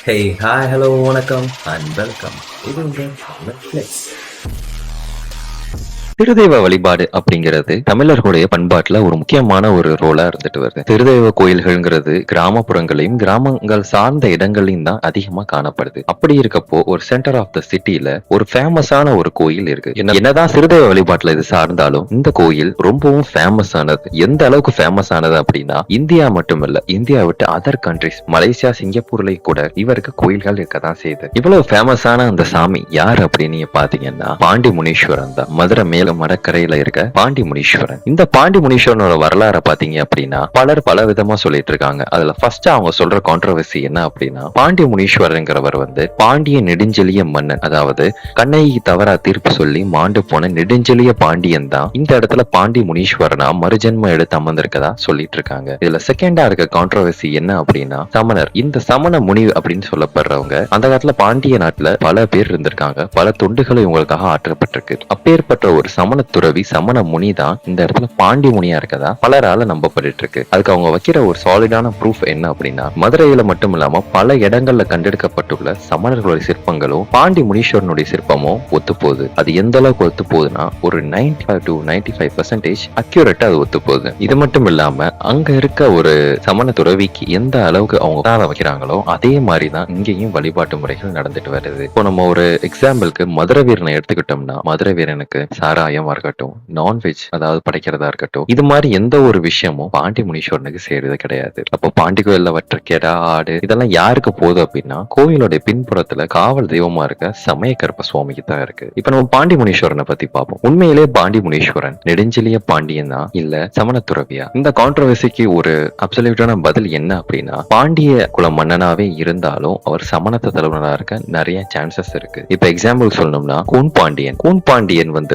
Hey, hi, hello, வணக்கம் and welcome. இது உங்கள் Netflix. திருதெய்வ வழிபாடு அப்படிங்கிறது தமிழர்களுடைய பண்பாட்டுல ஒரு முக்கியமான ஒரு ரோலா இருந்துட்டு வருது. திருதெய்வ கோயில்கள்ங்கிறது கிராமப்புறங்களையும் கிராமங்கள் சார்ந்த இடங்களையும் தான் அதிகமா காணப்படுது. அப்படி இருக்கப்போ ஒரு சென்டர் ஆஃப் த சிட்டில ஒரு ஃபேமஸான ஒரு கோயில் இருக்கு. என்னதான் சிறுதெய்வ வழிபாட்டுல இது சார்ந்தாலும் இந்த கோயில் ரொம்பவும் ஃபேமஸ் ஆனது. எந்த அளவுக்கு ஃபேமஸ் ஆனது அப்படின்னா இந்தியா மட்டுமல்ல, இந்தியா விட்டு அதர் கண்ட்ரிஸ் மலேசியா, சிங்கப்பூர்லயும் கூட இவருக்கு கோயில்கள் இருக்கதான் செய்யுது. இவ்வளவு ஃபேமஸான அந்த சாமி யார் அப்படின்னு நீங்க பாத்தீங்கன்னா பாண்டி முனீஸ்வரன் தான். மதுரை மேல மடக்கரையில இருக்க பாண்டி முனீஸ்வரன். இந்த பாண்டி முனீஸ்வரனோட வரலாறை பாத்தீங்க அப்படின்னா பலர் பல விதமா சொல்லிட்டு இருக்காங்க. அதுல ஃபர்ஸ்ட் அவங்க சொல்ற கான்ட்ரோவர்சி என்ன அப்படின்னா, பாண்டி முனீஸ்வரங்கிறவர் பாண்டிய நெடுஞ்செழிய மன்னன், அதாவது கண்ணகி தவறா தீர்ப்பு சொல்லி மாண்டு போன நெடுஞ்செழிய பாண்டியன் தான் இந்த இடத்துல பாண்டி முனீஸ்வரனா மறுஜென்மம் எடுத்து அமர்ந்திருக்கதா சொல்லிட்டு இருக்காங்க. இதுல செகண்டா இருக்க கான்ட்ரோவர்சி என்ன அப்படின்னா சமணர். இந்த சமண முனி அப்படின்னு சொல்லப்படுறவங்க அந்த காலத்துல பாண்டிய நாட்டுல பல பேர் இருந்திருக்காங்க. பல தொண்டுகள் இவங்களுக்காக ஆற்றப்பட்டிருக்கு. அப்பேற்பட்ட ஒரு சமண துறவி, சமண முனி தான் இந்த இடத்துல பாண்டி முனியா இருக்கதா பலரால நம்பப்பட்டு இருக்கு. அதுக்கு அவங்க வைக்கிற ஒரு சாலிடான ப்ரூஃப் என்ன அப்படின்னா, மதுரையில மட்டும் இல்லாம பல இடங்கள்ல கண்டெடுக்கப்பட்டுள்ள சமணர்களுடைய சிற்பங்களும் பாண்டி முனீஸ்வரனுடைய சிற்பமும் ஒத்து போகுது. அது எந்த அளவுக்கு ஒத்து போகுதுன்னா ஒரு 95 to 95% அக்யூரேட்டா அது ஒத்து போகுது. இது மட்டும் இல்லாம அங்க இருக்க ஒரு சமண துறவிக்கு எந்த அளவுக்கு அவங்க வைக்கிறாங்களோ அதே மாதிரிதான் இங்கேயும் வழிபாட்டு முறைகள் நடந்துட்டு வருது. இப்போ நம்ம ஒரு எக்ஸாம்பிளுக்கு மதுரை வீரனை எடுத்துக்கிட்டோம்னா, மதுரை வீரனுக்கு சாராயம் இருக்கட்டும், நான்வெஜ் அதாவது படைக்கிறதா இருக்கட்டும், இது மாதிரி எந்த ஒரு விஷயமும் பாண்டி முனீஸ்வரனுக்கு செய்யறது கிடையாது. அப்போ பாண்டி கோயில்ல வற்ற கெடா, ஆடு இதெல்லாம் யாருக்கு போகுது அப்படின்னா கோயிலோட பின்புறத்துல காவல் தெய்வமா இருக்க சமயக்கருப்ப சுவாமிக்கு தான் இருக்கு. இப்ப நம்ம பாண்டி முனீஸ்வரனை பத்தி பார்ப்போம். உண்மையிலே பாண்டி முனீஸ்வரன் நெடுஞ்செழிய பாண்டியன் தான் இல்ல சமண துறவியா? இந்த கான்ட்ரோவர்சிக்கு ஒரு அப்சல்யூட்டான பதில் என்ன அப்படின்னா, பாண்டிய குல மன்னனாவே இருந்தாலும் அவர் சமணத்தை தலைவராக இருக்க நிறைய சான்சஸ் இருக்கு. இப்ப எக்ஸாம்பிள் சொல்லணும்னா கூன் பாண்டியன்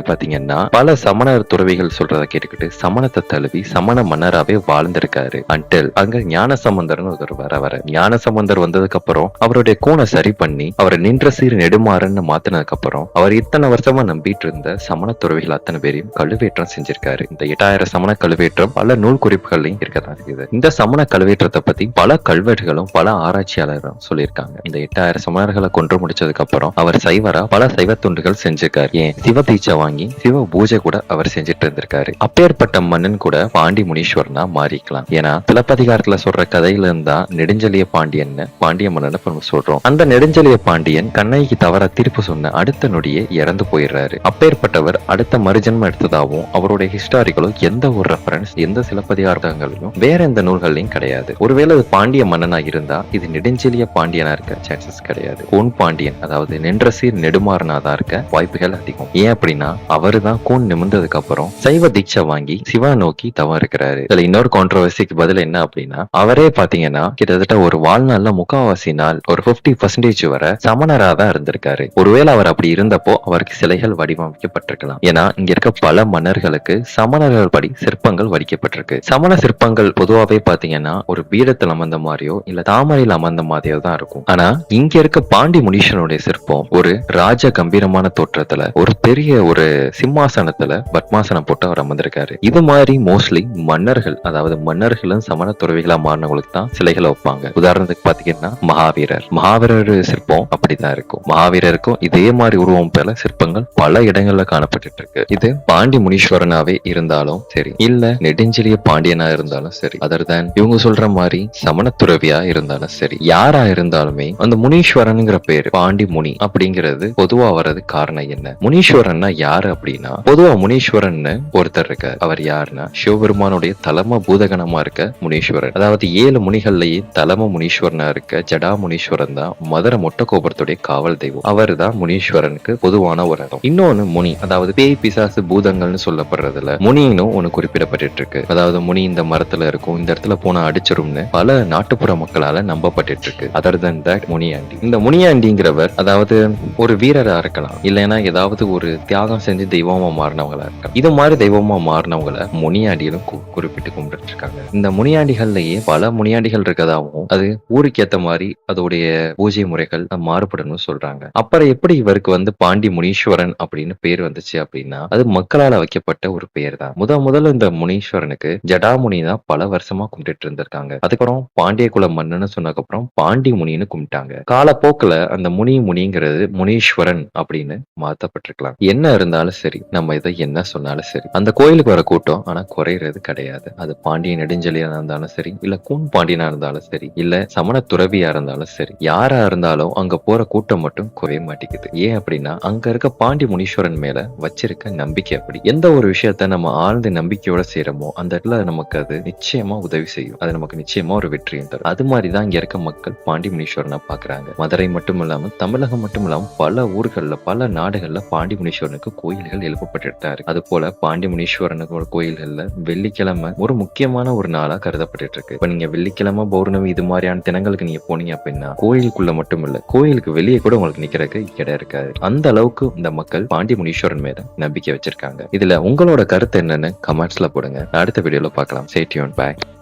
பாத்தீங்கன்னா பல சமணர் துறவிகள் சொல்றத கேட்டுக்கிட்டு சமணத்தை தழுவி சமண மன்னராவே வாழ்ந்திருக்காரு. அன்டில் அங்க ஞானசம்பந்தர்னு ஒரு வர ஞானசம்பந்தர் வந்ததுக்கு அப்புறம் அவருடைய கூனை சரி பண்ணி அவரை நின்ற சீர் நெடுமாறன்னு மாத்தினதுக்கு அப்புறம் அவர் இத்தனை வருஷமா நம்பிட்டு இருந்த சமண துறவிகள் அத்தனை பேரையும் கழுவேற்றம் செஞ்சிருக்காரு. இந்த 8000 சமண கழுவேற்றம் பல நூல் குறிப்புகள்லையும் இருக்கதான் இருக்குது. இந்த சமண கழுவேற்றத்தை பத்தி பல கல்வெட்டுகளும் பல ஆராய்ச்சியாளர்களும் சொல்லியிருக்காங்க. இந்த 8000 சமணர்களை கொன்று முடிச்சதுக்கு அப்புறம் அவர் சைவரா பல சைவ தொண்டுகள் செஞ்சிருக்காரு. ஏன் சிவ தீட்சை வாங்கி சிவ பூஜை கூட அவர் செஞ்சுட்டு இருந்திருக்காரு. அப்பேற்பட்ட மன்னன் கூட பாண்டி முனீஸ்வரனா மாறிக்கலாம். ஏன்னா சிலப்பதிகாரத்துல சொல்ற கதையில இருந்தா நெடுஞ்செழிய பாண்டியன் பாண்டிய மன்னனை நம்ம சொல்றோம். அந்த நெடுஞ்செழிய பாண்டியன் கண்ணகிக்கு தவறா தீர்ப்பு சொன்ன அடுத்த நொடியே இறந்து போயிடுறாரு. அப்பேற்பட்டவர் அடுத்த மறுஜன்மம் எடுத்ததாகவும் அவருடைய ஹிஸ்டாரிகளும் எந்த ஒரு ரெஃபரன்ஸ் எந்த சிலப்பதிகாரங்களிலும் வேற எந்த நூல்களையும் கிடையாது. ஒருவேளை அது பாண்டிய மன்னனா இருந்தா இது நெடுஞ்செழிய பாண்டியனா இருக்க சான்சஸ் கிடையாது. கோன் பாண்டியன் அதாவது நின்ற சீர் நெடுமாறனா தான் இருக்க வாய்ப்புகள் அதிகம். ஏன் அப்படின்னா அவரு தான் கூன் நிமிர்ந்ததுக்கு அப்புறம் சைவ தீட்சை வாங்கி சிவா நோக்கி தவம் இருக்கிறாரு. இதுல இன்னொரு கான்ட்ரோவர்சிக்கு பதில் என்ன அப்படின்னா, அவரே பாத்தீங்கன்னா கிட்டத்தட்ட ஒரு வாழ்நாள்ல முக்காவாசி நாள் ஒரு 50% வரை சமணரா தான் இருந்திருக்காரு. ஒருவேளை அவர் அப்படி இருந்தப்போ அவருக்கு சிலைகள் வடிவமைக்கப்பட்டிருக்கலாம். ஏன்னா இங்க இருக்க பல மன்னர்களுக்கு சமணர்கள் படி சிற்பங்கள் வடிக்கப்பட்டிருக்கு. சமண சிற்பங்கள் பொதுவாவே பாத்தீங்கன்னா ஒரு பீடத்தில் அமர்ந்த மாதிரியோ இல்ல தாமரையில் அமர்ந்த மாதிரியோ தான் இருக்கும். ஆனா இங்க இருக்க பாண்டி முனீஸ்வரனுடைய சிற்பம் ஒரு ராஜ கம்பீரமான தோற்றத்துல ஒரு பெரிய ஒரு சிம்மாசனத்துல பத்மாசனம் போட்டு அவர் அமர்ந்திருக்காரு. இது மாதிரி மோஸ்ட்லி மன்னர்கள், அதாவது மன்னர்களும் சமண துறவிகளா மாறினவங்களுக்கு தான் சிலைகளை வைப்பாங்க. உதாரணத்துக்கு பாத்தீங்கன்னா மகாவீரர் சிற்பம் அப்படிதான் இருக்கும். மகாவீரருக்கும் இதே மாதிரி உருவம் போல சிற்பங்கள் பல இடங்கள்ல காணப்பட்டு இருக்கு. இது பாண்டி முனீஸ்வரனாவே இருந்தாலும் சரி இல்ல நெடுஞ்செழிய பாண்டியனா இருந்தாலும் சரி, அதர் தேன் இவங்க சொல்ற மாதிரி சமண துறவியா இருந்தாலும் சரி, யாரா இருந்தாலுமே அந்த முனீஸ்வரனுங்கிற பேரு பாண்டி முனி அப்படிங்கிறது பொதுவா வர்றது காரணம் என்ன? முனீஸ்வரன்னா யாரு அப்படின்னா, பொதுவா முனீஸ்வரன் ஒருத்தர் இருக்க. அவர் யாருன்னா சிவபெருமானுடைய தலம பூதகணமா இருக்க முனீஸ்வரன். அதாவது 7 முனிகள்லயே தலம முனீஸ்வரனா இருக்க ஜடா முனீஸ்வரன் தான் மதுரை மொட்டை கோபுரத்துடைய காவல் தெய்வம். அவர் தான் முனீஸ்வரனுக்கு பொதுவான ஒரு இடம். இன்னொன்னு முனி, அதாவது பேய் பிசாசு பூதங்கள்னு சொல்லப்படுறதுல முனின்னு ஒண்ணு குறிப்பிடப்பட்டு இருக்கு. அதாவது முனி இந்த மரத்துல இருக்கும், இந்த இடத்துல போனா அடிச்சிரும்னு பல நாட்டுப்புற மக்களால நம்பப்பட்டு இருக்கு. Other than that Muniyandi. இந்த முனியாண்டிங்கிறவர் அதாவது ஒரு வீரரா இருக்கலாம், இல்லைன்னா ஏதாவது ஒரு தியாகம் செஞ்சு இந்த தெய்வமா மாறினவங்களா இருக்காங்க. இது மாதிரி தெய்வமா மாறினவங்கள முனியாண்டிகளும் குறிப்பிட்டு கும்பிட்டு இருக்காங்க. இந்த முனியாண்டிகள்லயே பல முனியாண்டிகள் இருக்கதாகவும் அது ஊருக்கு ஏத்த மாதிரி அதோடைய பூஜை முறைகள் மாறுபடணும்னு சொல்றாங்க. அப்புறம் எப்படி இவருக்கு பாண்டி முனீஸ்வரன் அப்படின்னு பேர் வந்துச்சு அப்படின்னா அது மக்களால வைக்கப்பட்ட ஒரு பேர் தான். முதல்ல இந்த முனீஸ்வரனுக்கு ஜடாமுனி தான் பல வருஷமா கும்பிட்டு இருந்திருக்காங்க. அதுக்கப்புறம் பாண்டிய குல மன்னன்னு சொன்னதுக்கப்புறம் பாண்டி முனின்னு கும்பிட்டாங்க. காலப்போக்குல அந்த முனிங்கிறது முனீஸ்வரன் அப்படின்னு மாத்தப்பட்டிருக்கலாம். என்ன இருந்தாலும் சரி, நம்ம இதை என்ன சொன்னாலும் சரி, அந்த கோயிலுக்கு வர கூட்டம் ஆனா குறையிறது கிடையாது. அது பாண்டிய நெடுஞ்செழியா இருந்தாலும் சரி, இல்ல கூன் பாண்டியனா இருந்தாலும் சரி, இல்ல சமண துறவியா இருந்தாலும் சரி, யாரா இருந்தாலும் அங்க போற கூட்டம் மட்டும் குறைய மாட்டேங்குது. ஏன் அப்படின்னா அங்க இருக்க பாண்டி முனீஸ்வரன் மேல வச்சிருக்க நம்பிக்கை அப்படி. எந்த ஒரு விஷயத்த நம்ம ஆழ்ந்த நம்பிக்கையோட செய்யறோமோ அந்த இடத்துல நமக்கு அது நிச்சயமா உதவி செய்யும். அது நமக்கு நிச்சயமா ஒரு வெற்றியும் தரும். அது மாதிரிதான் இங்க இருக்க மக்கள் பாண்டி முனீஸ்வரனை பாக்குறாங்க. மதுரை மட்டும் இல்லாம தமிழகம் மட்டும் இல்லாம பல ஊர்கள்ல பல நாடுகள்ல பாண்டி முனீஸ்வரனுக்கு கோயில்கள் எழுப்பப்பட்டு இருக்கு. அது போல பாண்டி முனீஸ்வரனுக்கு கோயில்கள்ல வெள்ளிக்கிழமை ஒரு முக்கியமான ஒரு நாளா கருதப்பட்டு இருக்கு. இப்ப நீங்க வெள்ளிக்கிழமை பௌர்ணமி இது மாதிரியான தினங்களுக்கு நீங்க போனீங்க அப்படின்னா கோயிலுக்குள்ள மட்டும் இல்ல, கோயிலுக்கு வெளியே கூட உங்களுக்கு நிக்கிறதுக்கு இடம் இருக்காது. அந்த அளவுக்கு இந்த மக்கள் பாண்டி முனீஸ்வரன் மேல நம்பிக்கை வச்சிருக்காங்க. இதுல உங்களோட கருத்து என்னன்னு கமெண்ட்ஸ்ல போடுங்க. அடுத்த வீடியோல பார்க்கலாம். Stay tuned. பை.